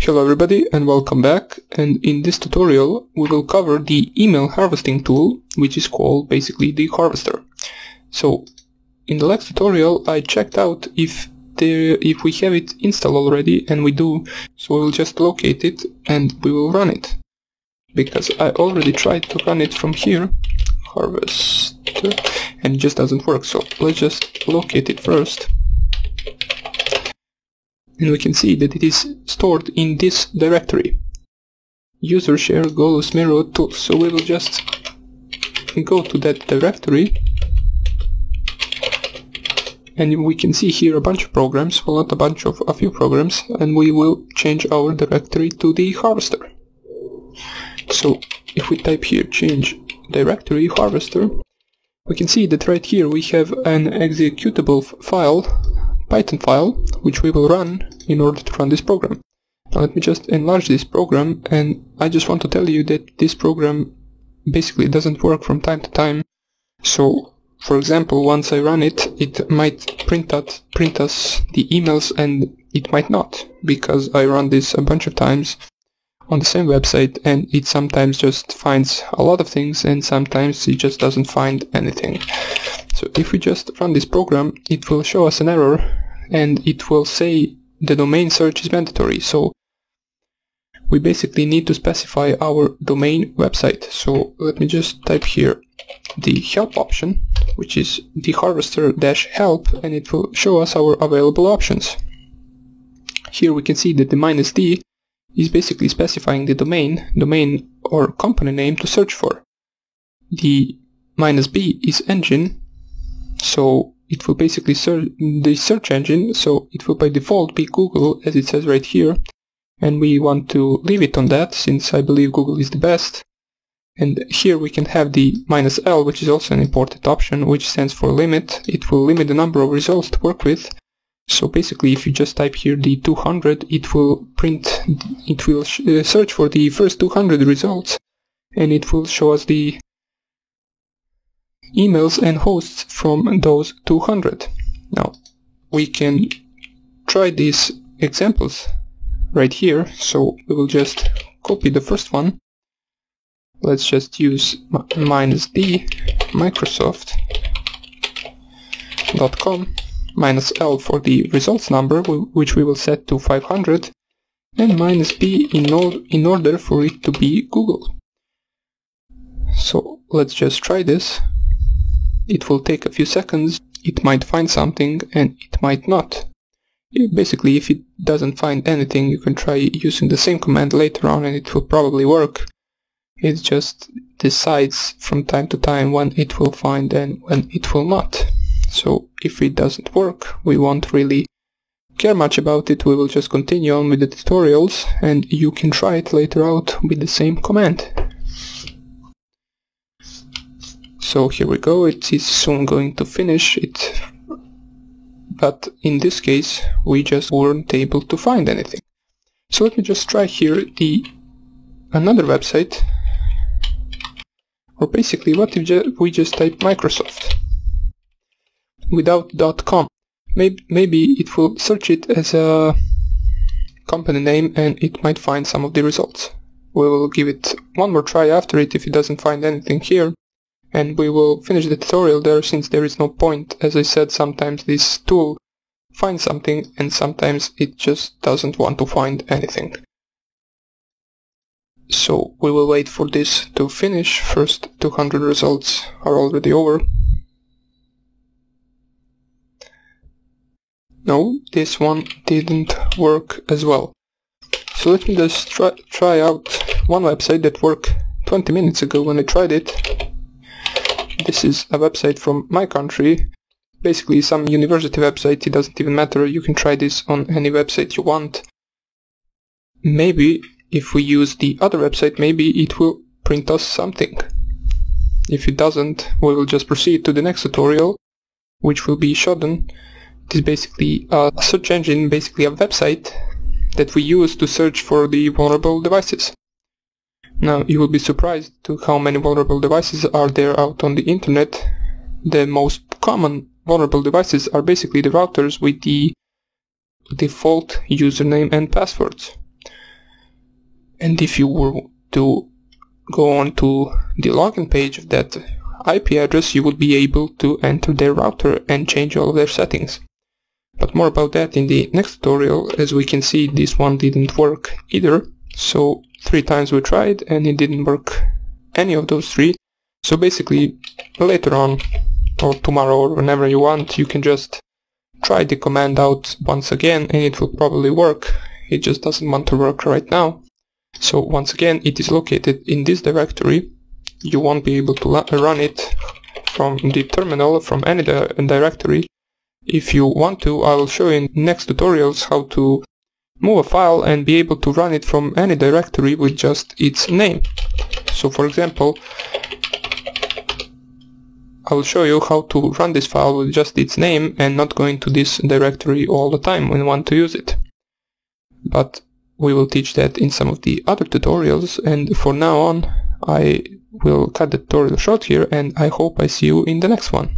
Hello everybody and welcome back, and in this tutorial we will cover the email harvesting tool, which is called basically the harvester. So in the last tutorial I checked out if we have it installed already, and we do, so we'll just locate it and we will run it. Because I already tried to run it from here, harvester, and it just doesn't work, so let's just locate it first. And we can see that it is stored in this directory, user share Golus Miro tools. So we will just go to that directory, and we can see here a bunch of programs, well, not a bunch of, a few programs, and we will change our directory to the harvester. So if we type here change directory harvester, we can see that right here we have an executable file, Python file, which we will run in order to run this program. Now let me just enlarge this program, and I just want to tell you that this program basically doesn't work from time to time. So for example, once I run it, it might print us the emails, and it might not, because I run this a bunch of times on the same website, and it sometimes just finds a lot of things and sometimes it just doesn't find anything. So if we just run this program, it will show us an error and it will say the domain search is mandatory. So we basically need to specify our domain website. So let me just type here the help option, which is the harvester-help, and it will show us our available options. Here we can see that the -d is basically specifying the domain or company name to search for. The -b is engine, so it will basically the search engine, so it will by default be Google, as it says right here, and we want to leave it on that since I believe Google is the best. And here we can have the -l, which is also an important option, which stands for limit. It will limit the number of results to work with. So basically if you just type here the 200, it will search for the first 200 results, and it will show us the emails and hosts from those 200. Now we can try these examples right here, so we will just copy the first one. Let's just use -d Microsoft.com, -l for the results number, which we will set to 500, and -b in order for it to be Google. So let's just try this. It will take a few seconds, it might find something and it might not. Basically, if it doesn't find anything, you can try using the same command later on and it will probably work. It just decides from time to time when it will find and when it will not. So if it doesn't work, we won't really care much about it, we will just continue on with the tutorials and you can try it later out with the same command. So here we go, it is soon going to finish it, but in this case we just weren't able to find anything. So let me just try here another website, or basically what if we just type Microsoft without .com. Maybe it will search it as a company name and it might find some of the results. We will give it one more try after it if it doesn't find anything here, and we will finish the tutorial there, since there is no point. As I said, sometimes this tool finds something and sometimes it just doesn't want to find anything. So we will wait for this to finish. First 200 results are already over. No, this one didn't work as well. So let me just try out one website that worked 20 minutes ago when I tried it. This is a website from my country, basically some university website, it doesn't even matter, you can try this on any website you want. Maybe if we use the other website, maybe it will print us something. If it doesn't, we will just proceed to the next tutorial, which will be Shodan. It is basically a search engine, basically a website that we use to search for the vulnerable devices. Now you will be surprised to how many vulnerable devices are there out on the internet. The most common vulnerable devices are basically the routers with the default username and passwords. And if you were to go on to the login page of that IP address, you would be able to enter their router and change all of their settings. But more about that in the next tutorial. As we can see, this one didn't work either. So 3 times we tried and it didn't work any of those 3. So basically later on, or tomorrow, or whenever you want, you can just try the command out once again and it will probably work. It just doesn't want to work right now. So once again, it is located in this directory. You won't be able to run it from the terminal, from any directory. If you want to, I will show you in next tutorials how to move a file and be able to run it from any directory with just its name. So for example, I will show you how to run this file with just its name and not going to this directory all the time when you want to use it. But we will teach that in some of the other tutorials, and for now on I will cut the tutorial short here, and I hope I see you in the next one.